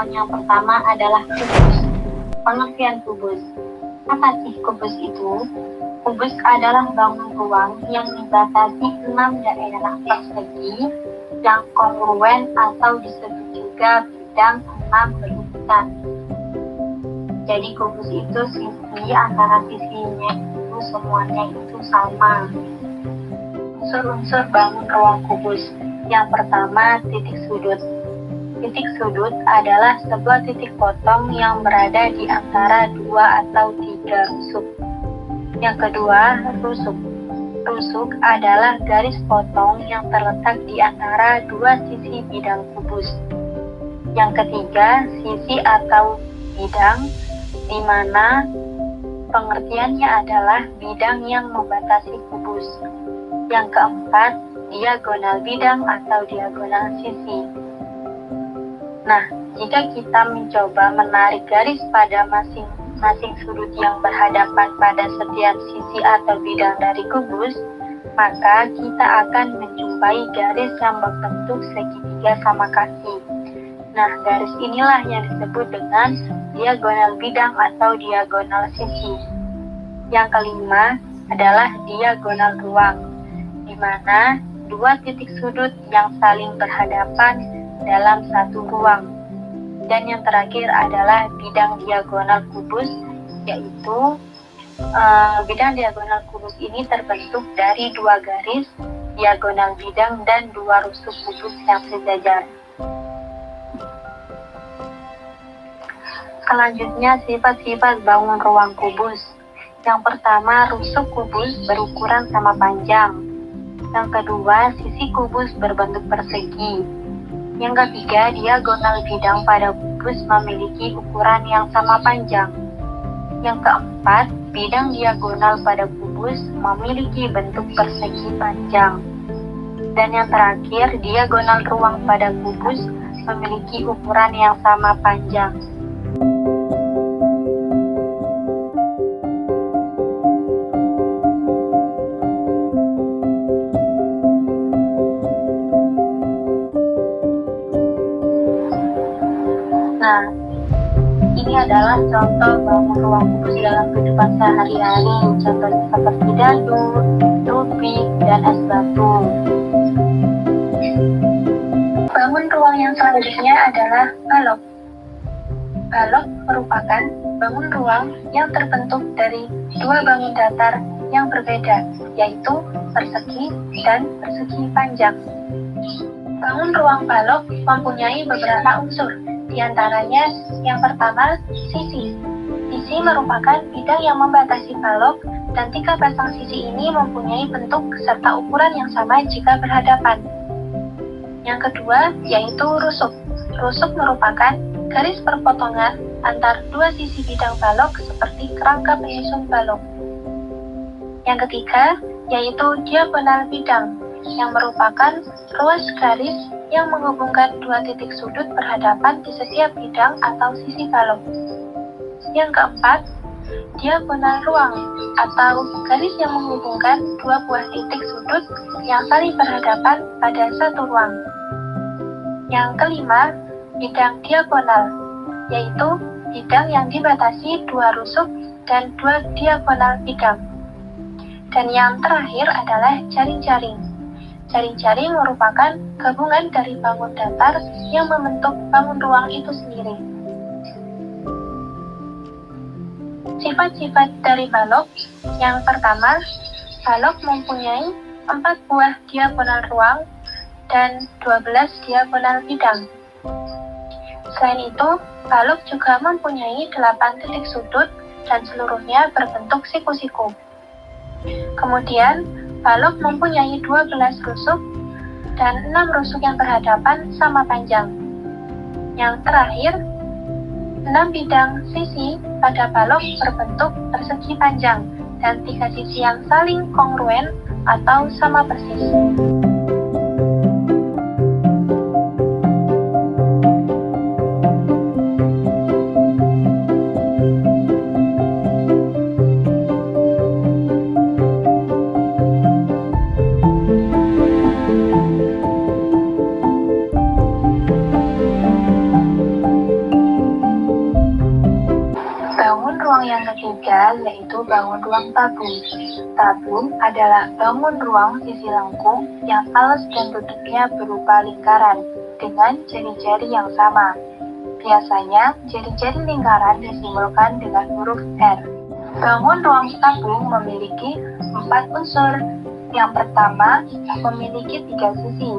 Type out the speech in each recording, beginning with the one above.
yang pertama adalah kubus. Pengertian kubus. Apa sih kubus itu? Kubus adalah bangun ruang yang dibatasi 6 daerah persegi yang kongruen atau disebut juga bidang 6 berurutan. Jadi kubus itu sisi antara sisinya itu semuanya itu sama. Unsur-unsur bangun ruang kubus. Yang pertama, titik sudut. Titik sudut adalah sebuah titik potong yang berada di antara 2 atau 3 rusuk. Yang kedua, rusuk. Rusuk adalah garis potong yang terletak di antara 2 sisi bidang kubus. Yang ketiga, sisi atau bidang, di mana pengertiannya adalah bidang yang membatasi kubus. Yang keempat, diagonal bidang atau diagonal sisi. Nah, jika kita mencoba menarik garis pada masing-masing sudut yang berhadapan pada setiap sisi atau bidang dari kubus, maka kita akan menjumpai garis yang berbentuk segitiga sama kaki. Nah, garis inilah yang disebut dengan diagonal bidang atau diagonal sisi. Yang kelima adalah diagonal ruang, di mana 2 titik sudut yang saling berhadapan dalam satu ruang. Dan yang terakhir adalah bidang diagonal kubus, yaitu bidang diagonal kubus ini terbentuk dari 2 garis diagonal bidang dan 2 rusuk kubus yang sejajar. Selanjutnya, sifat-sifat bangun ruang kubus. Yang pertama, rusuk kubus berukuran sama panjang. Yang kedua, sisi kubus berbentuk persegi. Yang ketiga, diagonal bidang pada kubus memiliki ukuran yang sama panjang. Yang keempat, bidang diagonal pada kubus memiliki bentuk persegi panjang. Dan yang terakhir, diagonal ruang pada kubus memiliki ukuran yang sama panjang. Nah, ini adalah contoh bangun ruang kubus dalam kehidupan sehari-hari, contohnya seperti dadu, tubik, dan es batu. Bangun ruang yang selanjutnya adalah balok. Balok merupakan bangun ruang yang terbentuk dari 2 bangun datar yang berbeda, yaitu persegi dan persegi panjang. Bangun ruang balok mempunyai beberapa unsur. Di antaranya, yang pertama, sisi. Sisi merupakan bidang yang membatasi balok, dan 3 pasang sisi ini mempunyai bentuk serta ukuran yang sama jika berhadapan. Yang kedua, yaitu rusuk. Rusuk merupakan garis perpotongan antar 2 sisi bidang balok seperti kerangka penyusun balok. Yang ketiga, yaitu diagonal bidang, yang merupakan ruas garis yang menghubungkan 2 titik sudut berhadapan di setiap bidang atau sisi balok. Yang keempat, diagonal ruang atau garis yang menghubungkan 2 buah titik sudut yang saling berhadapan pada satu ruang. Yang kelima, bidang diagonal, yaitu bidang yang dibatasi 2 rusuk dan 2 diagonal bidang. Dan yang terakhir adalah jaring-jaring. Jaring-jaring merupakan gabungan dari bangun datar yang membentuk bangun ruang itu sendiri. Sifat-sifat dari balok. Yang pertama, balok mempunyai 4 buah diagonal ruang dan 12 diagonal bidang. Selain itu, balok juga mempunyai 8 titik sudut dan seluruhnya berbentuk siku-siku. Kemudian, balok mempunyai 12 rusuk dan 6 rusuk yang berhadapan sama panjang. Yang terakhir, 6 bidang sisi pada balok berbentuk persegi panjang dan 3 sisi yang saling kongruen atau sama persis. ruang tabung. Tabung adalah bangun ruang sisi lengkung yang alas dan tutupnya berupa lingkaran dengan jari-jari yang sama. Biasanya, jari-jari lingkaran disimbolkan dengan huruf R. Bangun ruang tabung memiliki 4 unsur. Yang pertama, memiliki 3 sisi,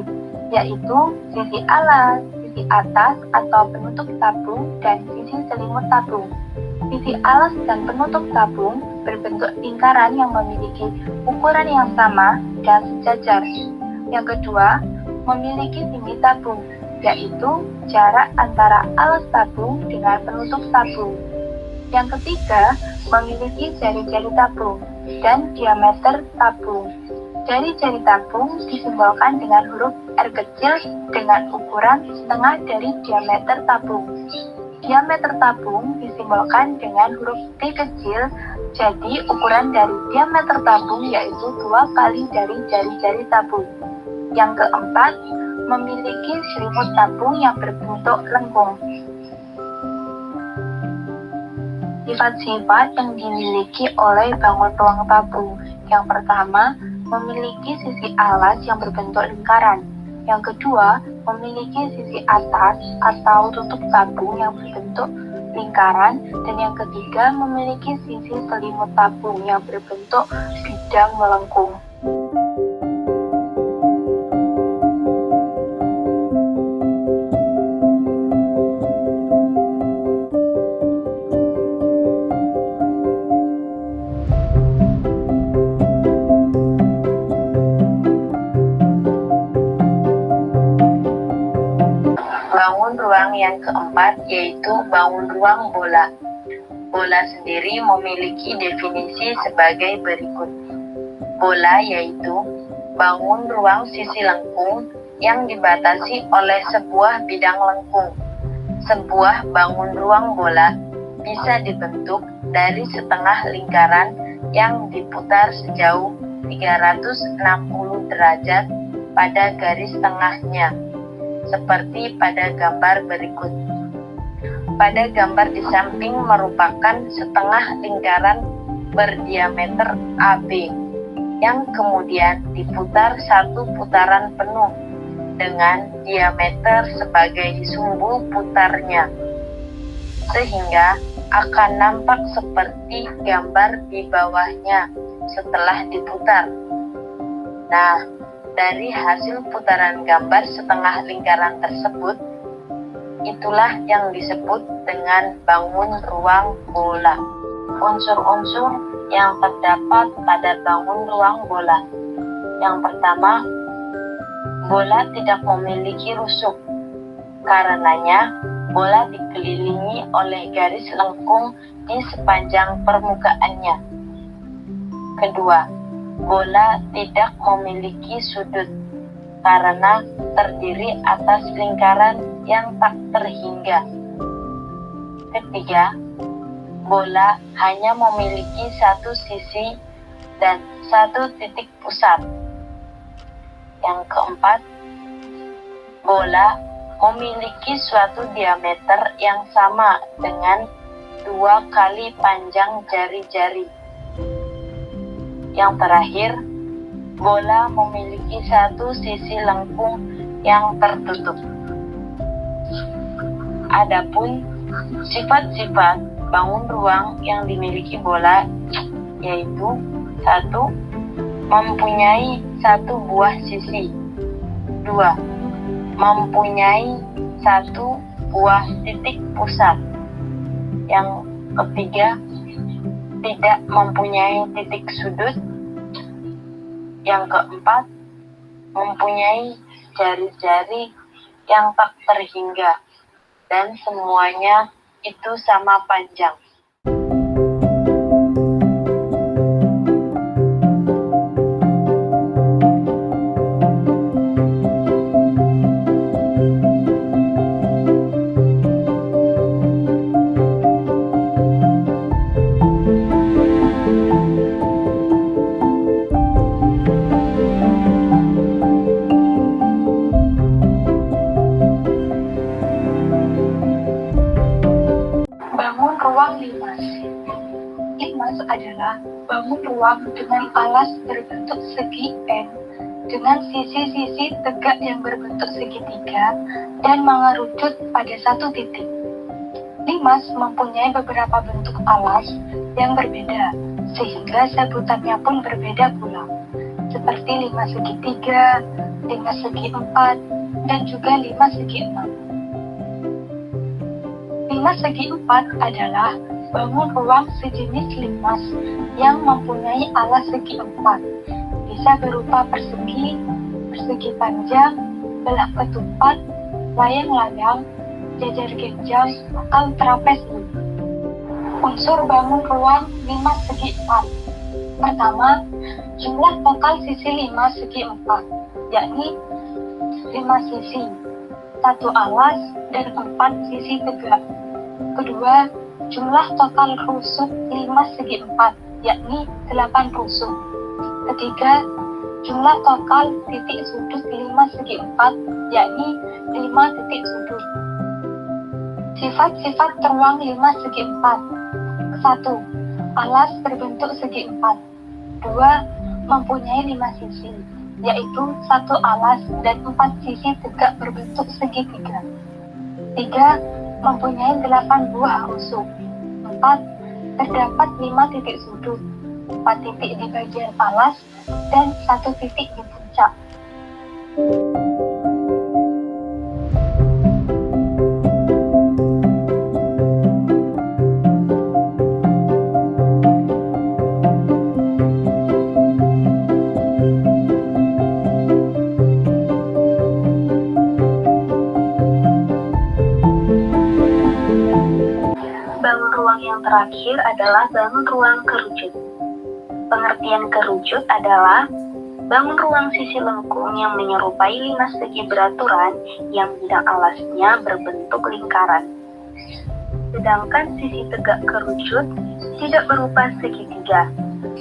yaitu sisi alas, sisi atas atau penutup tabung, dan sisi selimut tabung. Sisi alas dan penutup tabung berbentuk lingkaran yang memiliki ukuran yang sama dan sejajar. Yang kedua, memiliki tinggi tabung, yaitu jarak antara alas tabung dengan penutup tabung. Yang ketiga, memiliki jari-jari tabung dan diameter tabung. Jari-jari tabung disimbolkan dengan huruf R kecil dengan ukuran setengah dari diameter tabung. Diameter tabung disimbolkan dengan huruf T kecil, jadi ukuran dari diameter tabung yaitu 2 kali dari jari-jari tabung. Yang keempat, memiliki selimut tabung yang berbentuk lengkung. Sifat-sifat yang dimiliki oleh bangun ruang tabung. Yang pertama, memiliki sisi alas yang berbentuk lingkaran. Yang kedua, memiliki sisi atas atau tutup tabung yang berbentuk lingkaran. Dan yang ketiga, memiliki sisi selimut tabung yang berbentuk bidang melengkung. Bangun ruang yang keempat yaitu bangun ruang bola. Bola sendiri memiliki definisi sebagai berikut. Bola yaitu bangun ruang sisi lengkung yang dibatasi oleh sebuah bidang lengkung. Sebuah bangun ruang bola bisa dibentuk dari setengah lingkaran yang diputar sejauh 360 derajat pada garis tengahnya, seperti pada gambar berikut. Pada gambar di samping merupakan setengah lingkaran berdiameter AB yang kemudian diputar satu putaran penuh dengan diameter sebagai sumbu putarnya, sehingga akan nampak seperti gambar di bawahnya setelah diputar. Nah, dari hasil putaran gambar setengah lingkaran tersebut, itulah yang disebut dengan bangun ruang bola. Unsur-unsur yang terdapat pada bangun ruang bola. Yang pertama, bola tidak memiliki rusuk. Karenanya, bola dikelilingi oleh garis lengkung di sepanjang permukaannya. Kedua, bola tidak memiliki sudut karena terdiri atas lingkaran yang tak terhingga. Ketiga, bola hanya memiliki satu sisi dan satu titik pusat. Yang keempat, bola memiliki suatu diameter yang sama dengan 2 kali panjang jari-jari. Yang terakhir, bola memiliki satu sisi lengkung yang tertutup. Adapun sifat-sifat bangun ruang yang dimiliki bola yaitu 1. Mempunyai satu buah sisi. 2. Mempunyai satu buah titik pusat. Yang ketiga, tidak mempunyai titik sudut. Yang keempat, mempunyai jari-jari yang tak terhingga, dan semuanya itu sama panjang. bangun ruang dengan alas berbentuk segi N dengan sisi-sisi tegak yang berbentuk segitiga dan mengerucut pada satu titik. Limas mempunyai beberapa bentuk alas yang berbeda, sehingga sebutannya pun berbeda pula, seperti limas segitiga, limas segi 4, dan juga limas segi 6. Limas segi 4 adalah bangun ruang sejenis limas yang mempunyai alas segi 4. Bisa berupa persegi, persegi panjang, belah ketupat, layang-layang, jajar genjang, atau trapesium. Unsur bangun ruang limas segi 4. Pertama, jumlah total sisi limas segi 4, yakni 5 sisi, 1 alas, dan 4 sisi tegak. Kedua, jumlah total rusuk limas segi 4, yakni 8 rusuk. Ketiga, jumlah total titik sudut limas segi 4, yakni 5 titik sudut. Sifat-sifat ruang limas segi 4. 1. Alas berbentuk segi 4. 2. Mempunyai 5 sisi, yaitu 1 alas dan 4 sisi tegak berbentuk segitiga. 3. Mempunyai 8 buah rusuk. 4. Terdapat 5 titik sudut, 4 titik di bagian alas, dan 1 titik di puncak. Bangun ruang yang terakhir adalah bangun ruang kerucut. Pengertian kerucut adalah bangun ruang sisi lengkung yang menyerupai limas segi beraturan yang bidang alasnya berbentuk lingkaran. Sedangkan sisi tegak kerucut tidak berupa segitiga,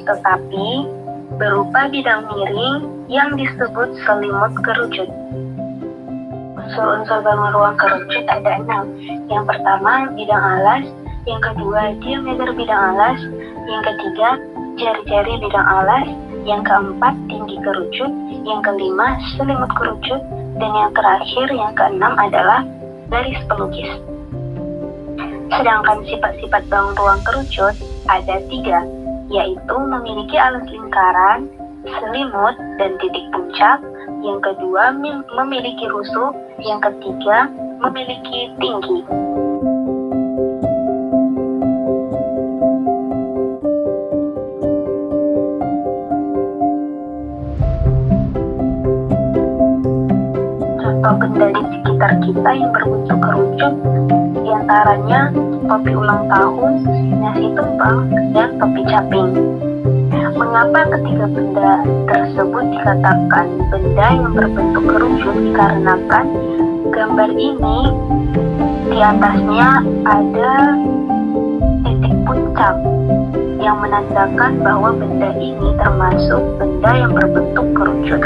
tetapi berupa bidang miring yang disebut selimut kerucut. Unsur-unsur bangun ruang kerucut ada 6. Yang pertama, bidang alas. Yang kedua, diameter bidang alas. Yang ketiga, jari-jari bidang alas. Yang keempat, tinggi kerucut. Yang kelima, selimut kerucut. Dan yang terakhir, yang keenam adalah garis pelukis. Sedangkan sifat-sifat bangun ruang kerucut ada 3, yaitu memiliki alas lingkaran, selimut, dan titik puncak. Yang kedua, memiliki rusuk. Yang ketiga, memiliki tinggi. Contoh benda di sekitar kita yang berbentuk kerucut, diantaranya topi ulang tahun, nasi tumpang, dan topi caping. Mengapa ketiga benda tersebut dikatakan benda yang berbentuk kerucut? Dikarenakan gambar ini di atasnya ada titik puncak yang menandakan bahwa benda ini termasuk benda yang berbentuk kerucut.